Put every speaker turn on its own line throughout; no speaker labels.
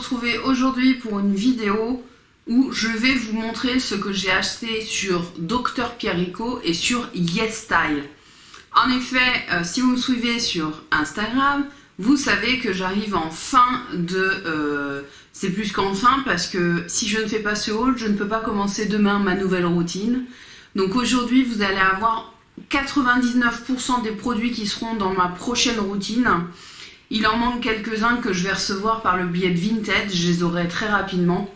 retrouver aujourd'hui pour une vidéo où je vais vous montrer ce que j'ai acheté sur Dr Pierrico et sur YesStyle. En effet, si vous me suivez sur Instagram, vous savez que j'arrive en fin de... c'est plus qu'en fin parce que si je ne fais pas ce haul, je ne peux pas commencer demain ma nouvelle routine. Donc aujourd'hui, vous allez avoir 99% des produits qui seront dans ma prochaine routine. Il en manque quelques-uns que je vais recevoir par le biais de Vinted, je les aurai très rapidement.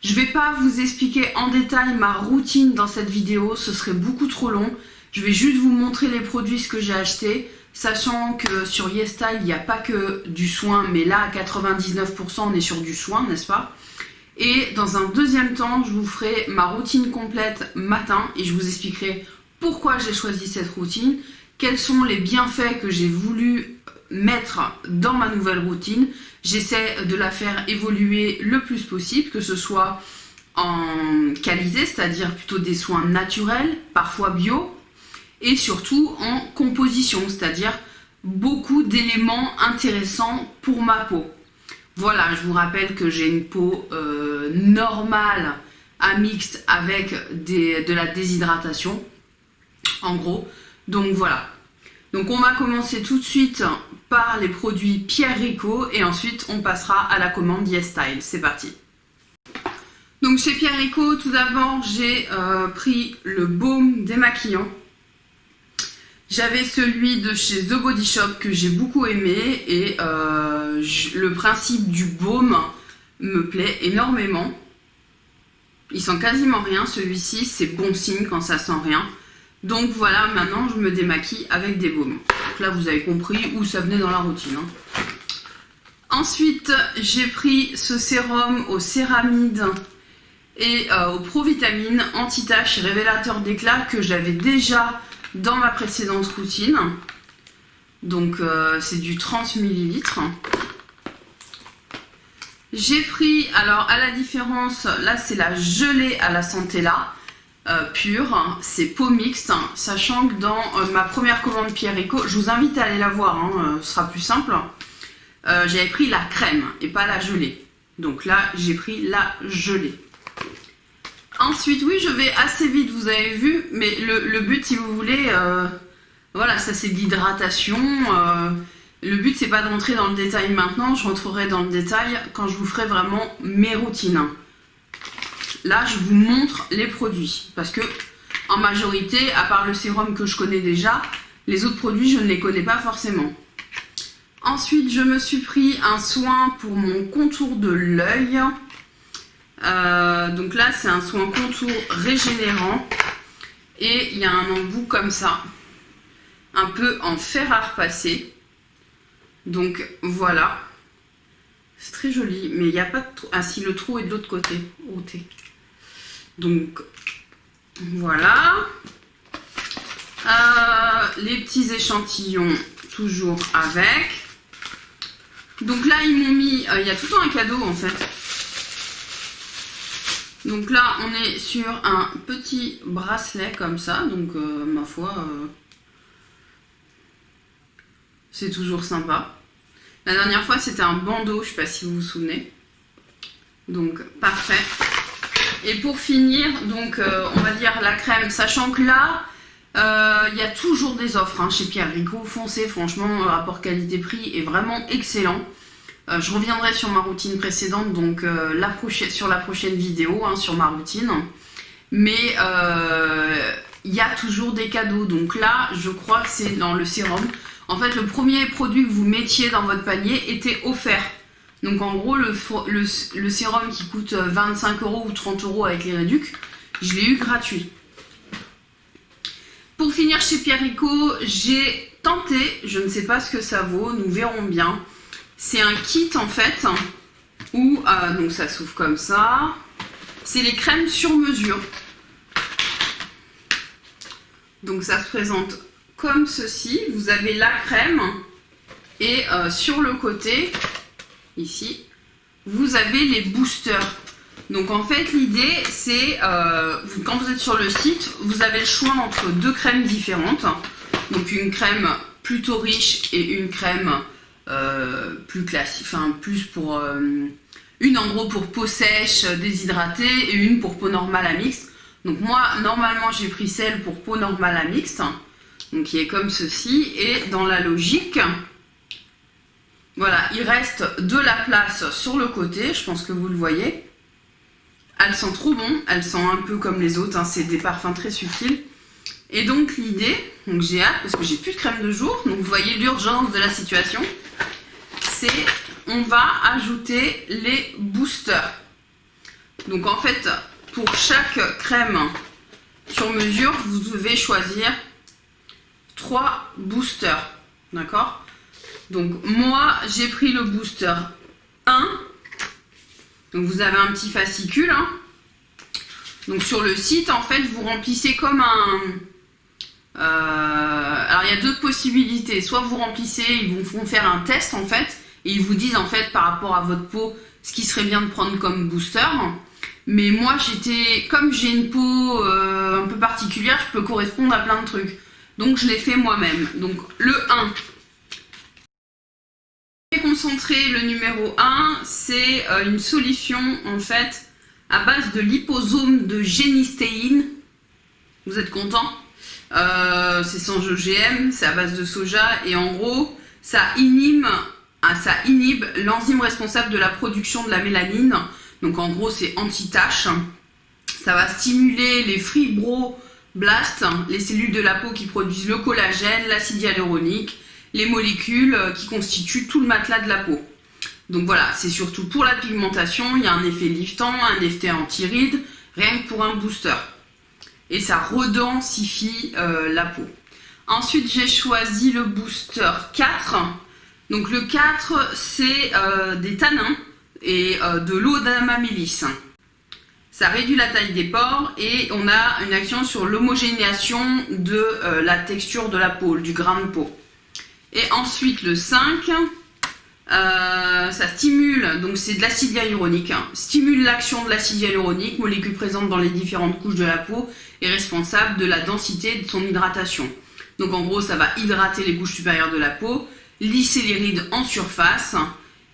Je ne vais pas vous expliquer en détail ma routine dans cette vidéo, ce serait beaucoup trop long. Je vais juste vous montrer les produits, ce que j'ai acheté, sachant que sur YesStyle, il n'y a pas que du soin, mais là à 99% on est sur du soin, n'est-ce pas? Et dans un deuxième temps, je vous ferai ma routine complète matin et je vous expliquerai pourquoi j'ai choisi cette routine, quels sont les bienfaits que j'ai voulu mettre dans ma nouvelle routine. J'essaie de la faire évoluer le plus possible, que ce soit en qualité, c'est-à-dire plutôt des soins naturels, parfois bio, et surtout en composition, c'est-à-dire beaucoup d'éléments intéressants pour ma peau. Voilà, je vous rappelle que j'ai une peau normale à mixte avec de la déshydratation, en gros. Donc voilà. Donc on va commencer tout de suite par les produits Pierrico et ensuite on passera à la commande YesStyle. C'est parti. Donc chez Pierrico, tout d'abord, j'ai pris le baume démaquillant. J'avais celui de chez The Body Shop que j'ai beaucoup aimé et le principe du baume me plaît énormément. Il sent quasiment rien, celui-ci, c'est bon signe quand ça sent rien. Donc voilà, maintenant je me démaquille avec des baumes. Donc là vous avez compris où ça venait dans la routine. Ensuite, j'ai pris ce sérum aux céramides et aux provitamines anti-taches et révélateur d'éclat que j'avais déjà dans ma précédente routine. Donc c'est du 30 ml. J'ai pris, alors à la différence, là c'est la gelée à la Centella pure, c'est peau mixte, sachant que dans ma première commande Pierrico, je vous invite à aller la voir, ce sera plus simple. J'avais pris la crème et pas la gelée. Donc là j'ai pris la gelée. Ensuite, oui, je vais assez vite, vous avez vu, mais le but, si vous voulez, voilà, ça c'est de l'hydratation. Le but, c'est pas de rentrer dans le détail maintenant, je rentrerai dans le détail quand je vous ferai vraiment mes routines. Là, je vous montre les produits, parce que en majorité, à part le sérum que je connais déjà, les autres produits, je ne les connais pas forcément. Ensuite, je me suis pris un soin pour mon contour de l'œil. Donc là c'est un soin contour régénérant et il y a un embout comme ça, un peu en fer à repasser. Donc voilà, c'est très joli, mais il n'y a pas de trou. Ah si, le trou est de l'autre côté. Donc voilà, les petits échantillons toujours avec. Donc là ils m'ont mis, il y a tout le temps un cadeau en fait. Donc là, on est sur un petit bracelet comme ça, donc ma foi, c'est toujours sympa. La dernière fois, c'était un bandeau, je ne sais pas si vous vous souvenez. Donc, parfait. Et pour finir, donc, on va dire la crème, sachant que là, il y a toujours des offres chez Pierrico. Foncez, franchement, le rapport qualité-prix est vraiment excellent. Je reviendrai sur ma routine précédente, donc sur la prochaine vidéo, sur ma routine. Mais il y a toujours des cadeaux. Donc là, je crois que c'est dans le sérum. En fait, le premier produit que vous mettiez dans votre panier était offert. Donc en gros, le sérum qui coûte 25 € ou 30 € avec les réducs, je l'ai eu gratuit. Pour finir chez Pierrico, j'ai tenté, je ne sais pas ce que ça vaut, nous verrons bien. C'est un kit en fait, où donc ça s'ouvre comme ça. C'est les crèmes sur mesure. Donc ça se présente comme ceci. Vous avez la crème et sur le côté, ici, vous avez les boosters. Donc en fait l'idée c'est, quand vous êtes sur le site, vous avez le choix entre deux crèmes différentes. Donc une crème plutôt riche et une crème plus classique, enfin plus pour Une en gros pour peau sèche, déshydratée, et une pour peau normale à mixte. Donc moi, normalement, j'ai pris celle pour peau normale à mixte, donc qui est comme ceci, et dans la logique, voilà, il reste de la place sur le côté, je pense que vous le voyez. Elle sent trop bon, elle sent un peu comme les autres, hein, c'est des parfums très subtils. Et donc l'idée, donc j'ai hâte parce que j'ai plus de crème de jour, donc vous voyez l'urgence de la situation, c'est on va ajouter les boosters. Donc en fait, pour chaque crème sur mesure, vous devez choisir 3 boosters, d'accord? Donc moi, j'ai pris le booster 1. Donc vous avez un petit fascicule, hein. Donc sur le site, en fait, vous remplissez comme un... alors il y a deux possibilités. Soit vous remplissez, ils vous font faire un test en fait, et ils vous disent en fait par rapport à votre peau ce qui serait bien de prendre comme booster. Mais moi comme j'ai une peau un peu particulière, je peux correspondre à plein de trucs. Donc je l'ai fait moi-même. Donc le 1. Concentré, le numéro 1, c'est une solution en fait à base de liposome de génistéine. Vous êtes content? C'est sans OGM, c'est à base de soja et en gros ça inhibe l'enzyme responsable de la production de la mélanine. Donc en gros c'est anti-tache. Ça va stimuler les fibroblastes, les cellules de la peau qui produisent le collagène, l'acide hyaluronique, les molécules qui constituent tout le matelas de la peau. Donc voilà, c'est surtout pour la pigmentation, il y a un effet liftant, un effet anti-rides, rien que pour un booster. Et ça redensifie la peau. Ensuite, j'ai choisi le booster 4. Donc le 4, c'est des tanins et de l'eau d'amamélis. Ça réduit la taille des pores et on a une action sur l'homogénéation de la texture de la peau, du grain de peau. Et ensuite le 5, ça stimule, donc c'est de l'acide hyaluronique, hein, stimule l'action de l'acide hyaluronique, molécule présente dans les différentes couches de la peau et responsable de la densité de son hydratation. Donc en gros ça va hydrater les couches supérieures de la peau, lisser les rides en surface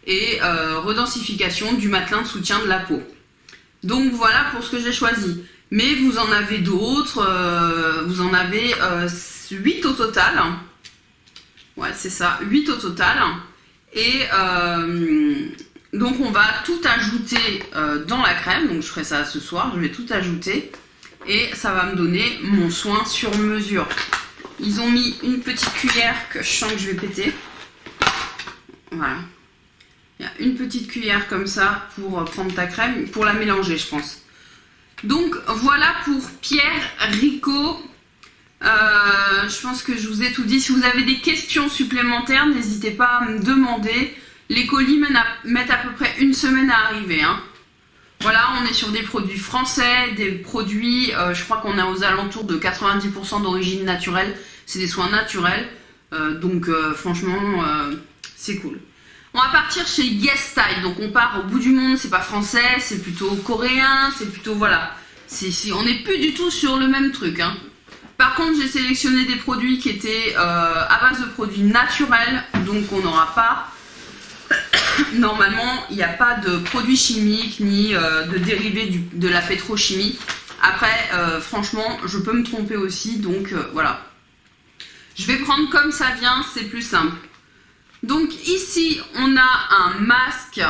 et redensification du matelas de soutien de la peau. Donc voilà pour ce que j'ai choisi. Mais vous en avez d'autres, vous en avez 8 au total. Ouais, c'est ça, 8 au total. Et donc on va tout ajouter dans la crème. Donc je ferai ça ce soir, je vais tout ajouter. Et ça va me donner mon soin sur mesure. Ils ont mis une petite cuillère que je sens que je vais péter. Voilà. Il y a une petite cuillère comme ça pour prendre ta crème, pour la mélanger je pense. Donc voilà pour Pierre Ricot. Je pense que je vous ai tout dit. Si vous avez des questions supplémentaires, n'hésitez pas à me demander. Les colis mettent à peu près une semaine à arriver, hein. Voilà, on est sur des produits français, des produits, je crois qu'on est aux alentours de 90% d'origine naturelle. C'est des soins naturels, donc franchement, c'est cool. On va partir chez YesStyle, donc on part au bout du monde, c'est pas français, c'est plutôt coréen, c'est plutôt, voilà. On n'est plus du tout sur le même truc, hein. Par contre, j'ai sélectionné des produits qui étaient à base de produits naturels, donc on n'aura pas, normalement, il n'y a pas de produits chimiques ni de dérivés de la pétrochimie. Après, franchement, je peux me tromper aussi, donc voilà. Je vais prendre comme ça vient, c'est plus simple. Donc ici, on a un masque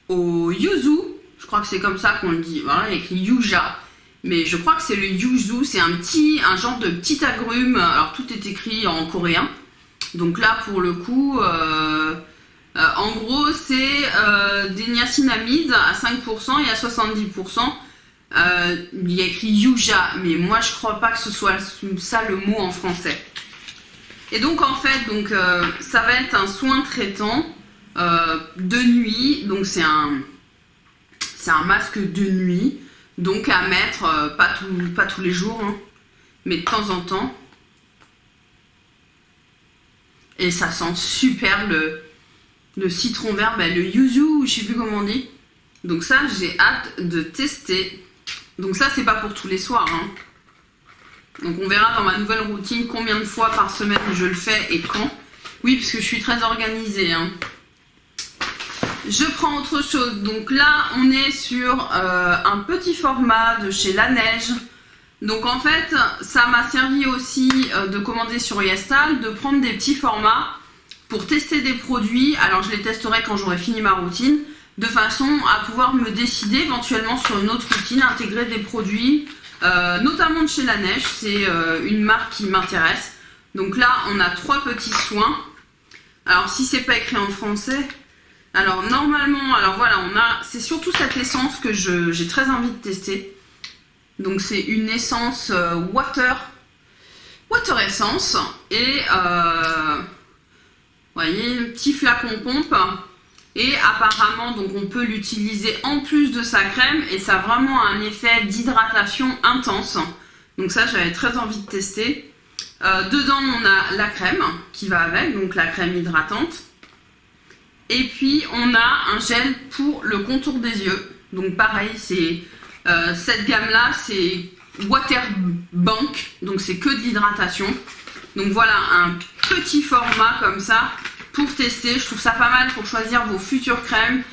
au yuzu, je crois que c'est comme ça qu'on le dit, voilà, il y a écrit yuja. Mais je crois que c'est le yuzu, c'est un genre de petit agrume, alors tout est écrit en coréen. Donc là pour le coup, en gros c'est des niacinamides à 5% et à 70%. Il y a écrit yuja, mais moi je crois pas que ce soit ça le mot en français. Et donc en fait, ça va être un soin traitant de nuit, donc c'est un masque de nuit. Donc à mettre, pas tous les jours, hein, mais de temps en temps. Et ça sent super le citron vert, le yuzu, je sais plus comment on dit. Donc ça, j'ai hâte de tester. Donc ça, c'est pas pour tous les soirs, hein. Donc on verra dans ma nouvelle routine combien de fois par semaine je le fais et quand. Oui, parce que je suis très organisée, hein. je prends autre chose. Donc là, on est sur un petit format de chez Laneige. Donc en fait, ça m'a servi aussi de commander sur YesStyle, de prendre des petits formats pour tester des produits. Alors je les testerai quand j'aurai fini ma routine, de façon à pouvoir me décider éventuellement sur une autre routine, intégrer des produits, notamment de chez Laneige. C'est une marque qui m'intéresse. Donc là, on a 3 petits soins. Alors si c'est pas écrit en français, alors normalement, alors voilà, c'est surtout cette essence que j'ai très envie de tester. Donc c'est une essence water essence et vous voyez, un petit flacon pompe. Et apparemment, donc on peut l'utiliser en plus de sa crème et ça a vraiment un effet d'hydratation intense. Donc ça, j'avais très envie de tester. Dedans, on a la crème qui va avec, donc la crème hydratante. Et puis, on a un gel pour le contour des yeux. Donc pareil, c'est cette gamme-là, c'est Water Bank, donc c'est que de l'hydratation. Donc voilà, un petit format comme ça pour tester. Je trouve ça pas mal pour choisir vos futures crèmes.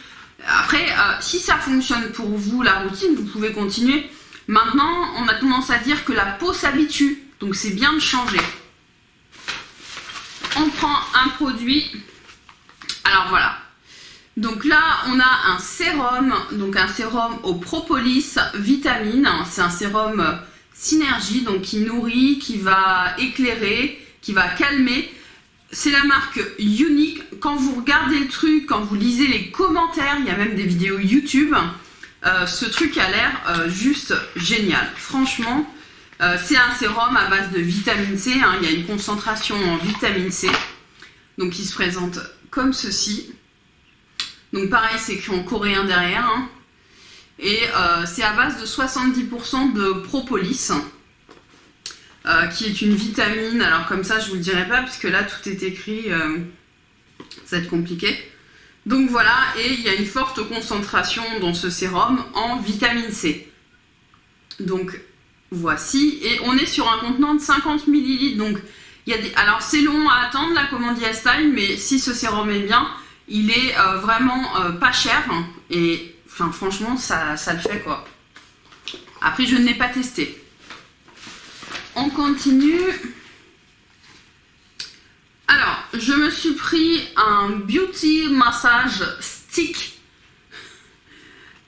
Après, si ça fonctionne pour vous, la routine, vous pouvez continuer. Maintenant, on a tendance à dire que la peau s'habitue. Donc c'est bien de changer. On prend un produit. Alors voilà. Donc là, on a un sérum. Donc un sérum au propolis vitamine. C'est un sérum synergie, donc qui nourrit, qui va éclairer, qui va calmer. C'est la marque Unique. Quand vous regardez le truc, quand vous lisez les commentaires, il y a même des vidéos YouTube. Ce truc a l'air juste génial. Franchement, c'est un sérum à base de vitamine C. Hein. Il y a une concentration en vitamine C. Donc il se présente comme ceci. Donc pareil, c'est écrit en coréen derrière. Hein. Et c'est à base de 70% de propolis. Qui est une vitamine. Alors comme ça, je vous le dirai pas, puisque là, tout est écrit. Ça va être compliqué. Donc voilà, et il y a une forte concentration dans ce sérum en vitamine C. Donc voici, et on est sur un contenant de 50 ml. Donc il y a des... Alors c'est long à attendre la commande YesStyle, mais si ce sérum est bien, il est vraiment pas cher. Et enfin, franchement, ça le fait quoi. Après, je ne l'ai pas testé. On continue. Alors, je me suis pris un Beauty Massage Stick.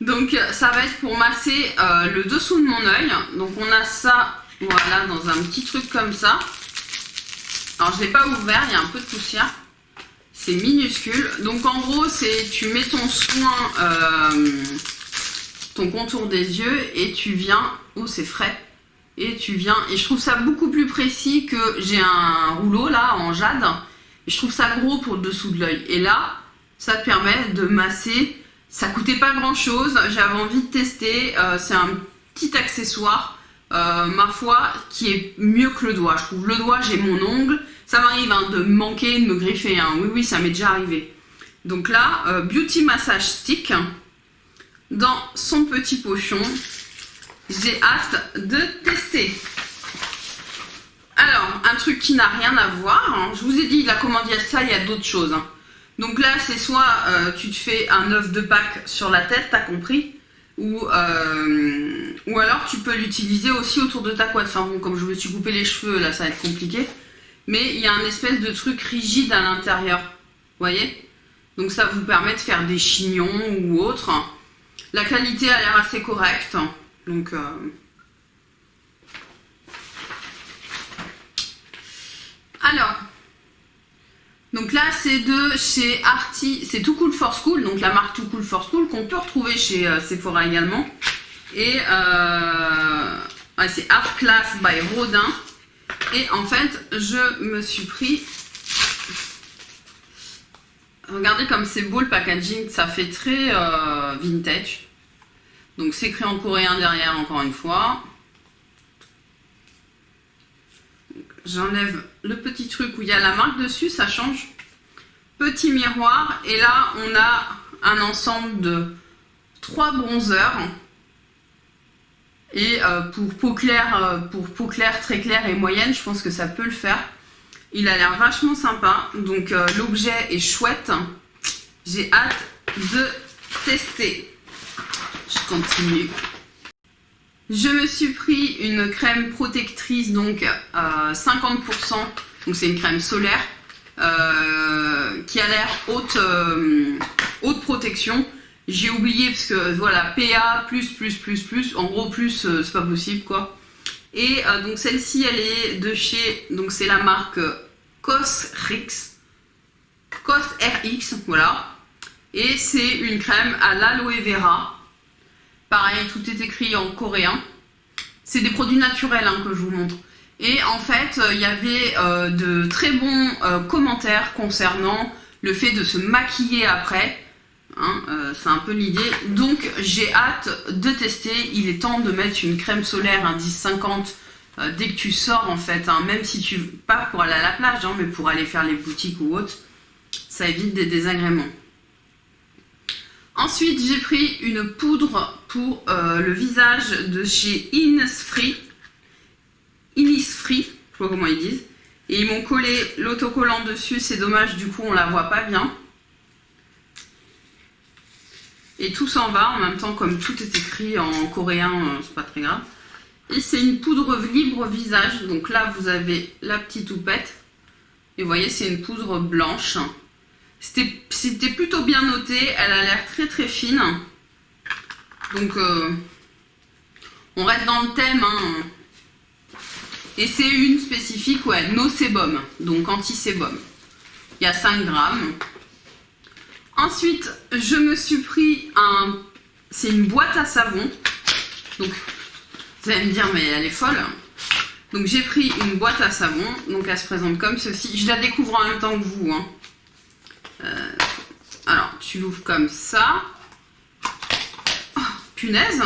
Donc, ça va être pour masser le dessous de mon œil. Donc, on a ça, voilà, dans un petit truc comme ça. Alors, je ne l'ai pas ouvert, il y a un peu de poussière. C'est minuscule. Donc, en gros, c'est tu mets ton soin, ton contour des yeux et tu viens... Oh, c'est frais. Et tu viens, et je trouve ça beaucoup plus précis que j'ai un rouleau là en jade. Et je trouve ça gros pour le dessous de l'œil. Et là, ça te permet de masser. Ça coûtait pas grand chose. J'avais envie de tester. C'est un petit accessoire, ma foi, qui est mieux que le doigt. Je trouve le doigt, j'ai mon ongle. Ça m'arrive hein, de me manquer, de me griffer. Hein. Oui, oui, ça m'est déjà arrivé. Donc là, Beauty Massage Stick dans son petit pochon. J'ai hâte de tester. Alors, un truc qui n'a rien à voir. Hein. Je vous ai dit, la commande YesStyle, il y a d'autres choses. Hein. Donc là, c'est soit tu te fais un œuf de Pâques sur la tête, t'as compris, ou alors tu peux l'utiliser aussi autour de ta couette. Enfin bon, comme je me suis coupé les cheveux, là, ça va être compliqué. Mais il y a un espèce de truc rigide à l'intérieur. Vous voyez? Donc ça vous permet de faire des chignons ou autre. La qualité a l'air assez correcte. Donc, alors, donc là c'est de chez Arty, c'est Too Cool for School, donc la marque Too Cool for School qu'on peut retrouver chez Sephora également. Et c'est Art Class by Rodin. Et en fait, je me suis pris. Regardez comme c'est beau le packaging, ça fait très vintage. Donc c'est écrit en coréen derrière encore une fois. J'enlève le petit truc où il y a la marque dessus, ça change. Petit miroir et là on a un ensemble de 3 bronzers. Et pour peau claire, très claire et moyenne, je pense que ça peut le faire. Il a l'air vachement sympa, donc l'objet est chouette. J'ai hâte de tester. Je continue. Je me suis pris une crème protectrice, donc 50%, donc c'est une crème solaire qui a l'air haute protection. J'ai oublié parce que voilà, PA++++, en gros plus c'est pas possible quoi. Et donc celle-ci elle est de chez, donc c'est la marque Cosrx, voilà. Et c'est une crème à l'aloe vera. Pareil, tout est écrit en coréen. C'est des produits naturels hein, que je vous montre. Et en fait, il y avait de très bons commentaires concernant le fait de se maquiller après. Hein, c'est un peu l'idée. Donc, j'ai hâte de tester. Il est temps de mettre une crème solaire, un 10-50 dès que tu sors en fait. Hein, même si tu... Pas pour aller à la plage, hein, mais pour aller faire les boutiques ou autre. Ça évite des désagréments. Ensuite, j'ai pris une poudre pour le visage de chez Innisfree. Innisfree, je sais pas comment ils disent. Et ils m'ont collé l'autocollant dessus, c'est dommage, du coup on la voit pas bien. Et tout s'en va, en même temps comme tout est écrit en coréen, c'est pas très grave. Et c'est une poudre libre visage, donc là vous avez la petite houppette. Et vous voyez, c'est une poudre blanche. C'était plutôt bien noté, elle a l'air très fine. Donc on reste dans le thème. Hein. Et c'est une spécifique, ouais, no sébum, donc anti-sébum. Il y a 5 grammes. Ensuite, je me suis pris c'est une boîte à savon. Donc vous allez me dire, mais elle est folle. Donc j'ai pris une boîte à savon, donc elle se présente comme ceci. Je la découvre en même temps que vous. Hein. Alors, tu l'ouvres comme ça. Oh, punaise,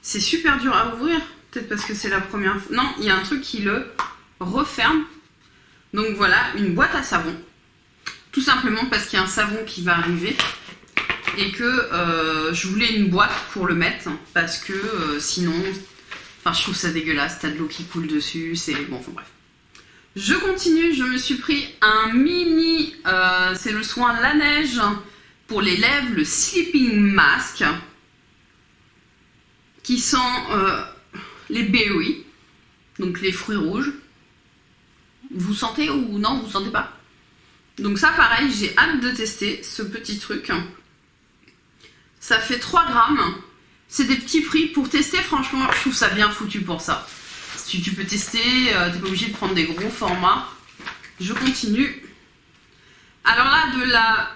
c'est super dur à ouvrir. Peut-être parce que c'est la première fois. Non, il y a un truc qui le referme. Donc voilà, une boîte à savon. Tout simplement parce qu'il y a un savon qui va arriver. Et que je voulais une boîte pour le mettre. Parce que sinon, enfin, je trouve ça dégueulasse. T'as de l'eau qui coule dessus. C'est bon, enfin bref. Je continue, je me suis pris un mini, c'est le soin La Neige pour les lèvres, le Sleeping Mask, qui sent les berries, donc les fruits rouges. Vous sentez ou non, vous sentez pas? Donc ça pareil, j'ai hâte de tester ce petit truc. Ça fait 3 grammes, c'est des petits prix pour tester, franchement, je trouve ça bien foutu pour ça. Si tu peux tester, t'es pas obligé de prendre des gros formats. Je continue. Alors là,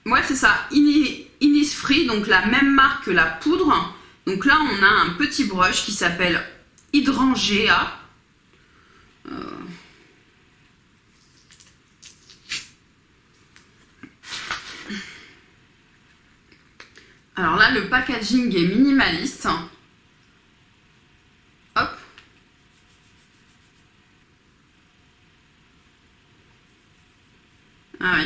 ouais, c'est ça, Innisfree, donc la même marque que la poudre. Donc là, on a un petit brush qui s'appelle Hydrangea. Alors là, le packaging est minimaliste. Hop. Ah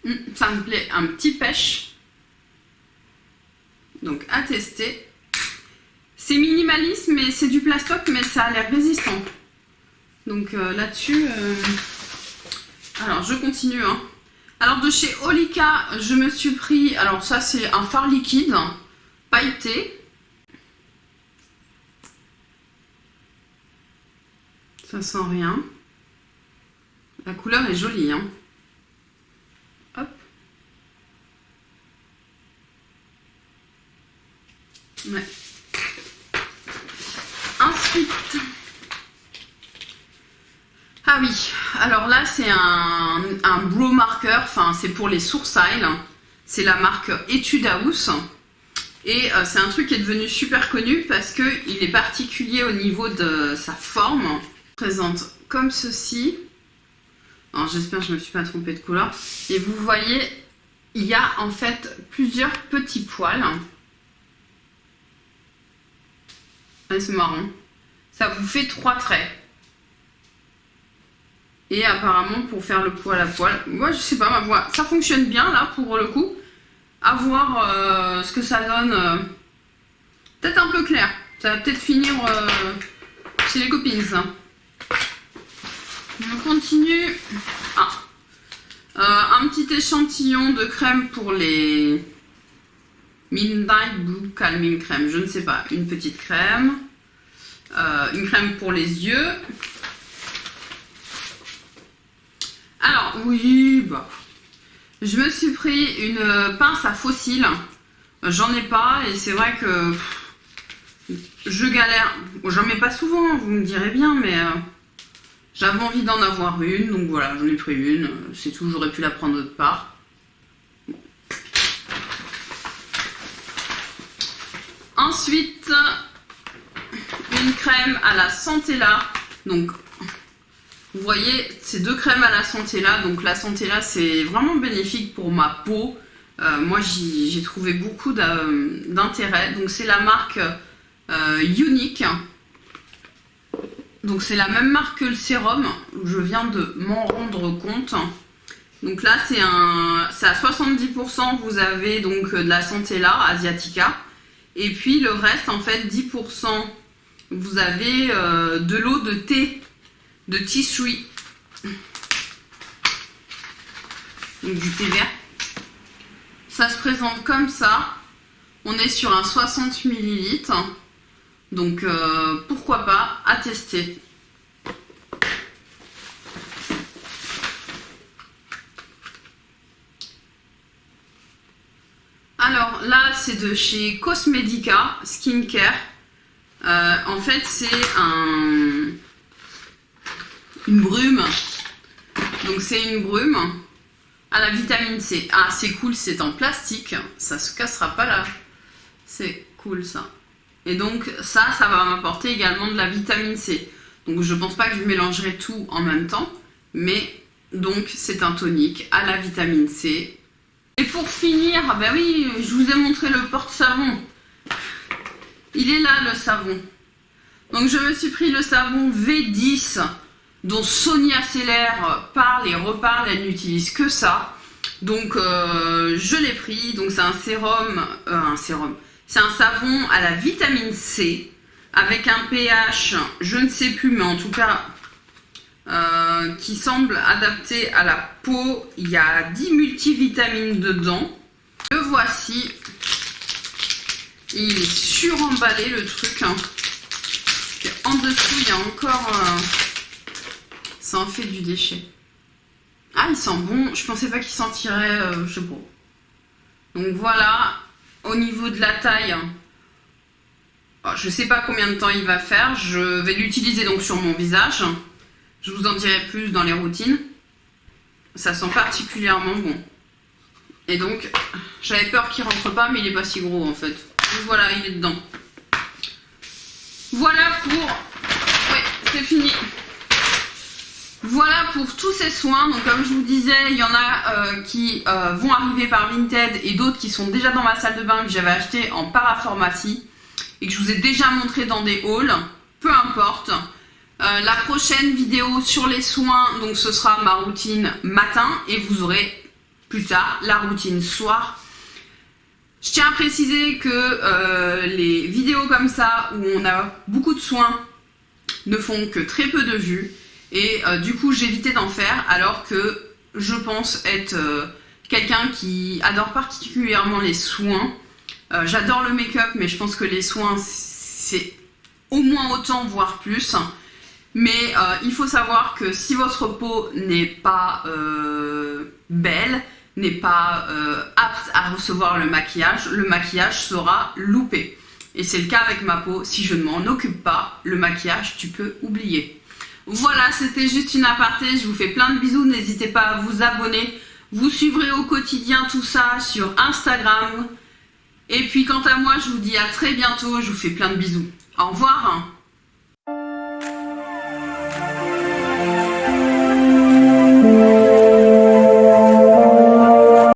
oui. Ça me plaît, un petit pêche. Donc à tester. C'est minimaliste, mais c'est du plastoc, mais ça a l'air résistant. Donc là-dessus... Alors je continue. Hein. Alors de chez Olika, je me suis pris... Alors ça c'est un fard liquide, pailleté. Ça sent rien. La couleur est jolie. Hein. Hop. Ouais. Ensuite... Ah oui, alors là c'est un brow marker, enfin c'est pour les sourcils. C'est la marque Etude House. Et c'est un truc qui est devenu super connu parce qu'il est particulier au niveau de sa forme. Présente comme ceci. Alors j'espère que je ne me suis pas trompée de couleur. Et vous voyez, il y a en fait plusieurs petits poils. Ah, c'est marrant. Ça vous fait 3 traits. Et apparemment pour faire le poil à poil, moi je sais pas, ma voix, ça fonctionne bien là pour le coup. À voir ce que ça donne. Peut-être un peu clair. Ça va peut-être finir chez les copines ça. On continue. Un petit échantillon de crème pour les Midnight Blue Calming Crème, je ne sais pas, une petite crème. Une crème pour les yeux. Alors, oui, bah, je me suis pris une pince à faux cils. J'en ai pas et c'est vrai que je galère. J'en mets pas souvent, vous me direz bien, mais j'avais envie d'en avoir une, donc voilà, j'en ai pris une. C'est tout, j'aurais pu la prendre autre part. Ensuite, une crème à la Centella. Donc, vous voyez, ces deux crèmes à la Centella. Donc, la Centella, c'est vraiment bénéfique pour ma peau. Moi, j'ai trouvé beaucoup d'intérêt. Donc, c'est la marque Unique. Donc, c'est la même marque que le sérum. Je viens de m'en rendre compte. Donc là, c'est à 70%. Vous avez donc de la Centella Asiatica. Et puis, le reste, en fait, 10%. Vous avez de l'eau de thé, de tea tree. Donc, du thé vert. Ça se présente comme ça. On est sur un 60 ml. Donc, pourquoi pas, à tester. Alors là, c'est de chez Cosmedica Skincare. En fait, c'est une brume. Donc, c'est une brume à la vitamine C. Ah, c'est cool, c'est en plastique. Ça se cassera pas là. C'est cool ça. Et donc, ça va m'apporter également de la vitamine C. Donc, je pense pas que je mélangerai tout en même temps. Mais, donc, c'est un tonique à la vitamine C. Et pour finir, ben oui, je vous ai montré le porte-savon. Il est là, le savon. Donc, je me suis pris le savon V10, dont Sonia Seller parle et reparle. Elle n'utilise que ça. Donc, je l'ai pris. Donc, c'est un sérum. C'est un savon à la vitamine C, avec un pH, je ne sais plus, mais en tout cas, qui semble adapté à la peau. Il y a 10 multivitamines dedans. Le voici. Il est suremballé le truc. Et en dessous, il y a encore... ça en fait du déchet. Ah, il sent bon. Je pensais pas qu'il sentirait... je sais pas. Donc voilà. Au niveau de la taille, je sais pas combien de temps il va faire. Je vais l'utiliser donc sur mon visage. Je vous en dirai plus dans les routines. Ça sent particulièrement bon. Et donc, j'avais peur qu'il rentre pas, mais il est pas si gros en fait. Donc voilà, il est dedans. Voilà pour... Oui, c'est fini. Voilà pour tous ces soins. Donc comme je vous disais, il y en a qui vont arriver par Vinted et d'autres qui sont déjà dans ma salle de bain que j'avais acheté en parapharmacie et que je vous ai déjà montré dans des hauls. Peu importe. La prochaine vidéo sur les soins, donc ce sera ma routine matin et vous aurez plus tard la routine soir. Je tiens à préciser que les vidéos comme ça où on a beaucoup de soins ne font que très peu de vues. Et du coup, j'évitais d'en faire alors que je pense être quelqu'un qui adore particulièrement les soins. J'adore le make-up, mais je pense que les soins, c'est au moins autant, voire plus. Mais il faut savoir que si votre peau n'est pas belle, n'est pas apte à recevoir le maquillage sera loupé. Et c'est le cas avec ma peau. Si je ne m'en occupe pas, le maquillage, tu peux oublier. Voilà, c'était juste une aparté, je vous fais plein de bisous, n'hésitez pas à vous abonner, vous suivrez au quotidien tout ça sur Instagram. Et puis quant à moi, je vous dis à très bientôt, je vous fais plein de bisous. Au revoir.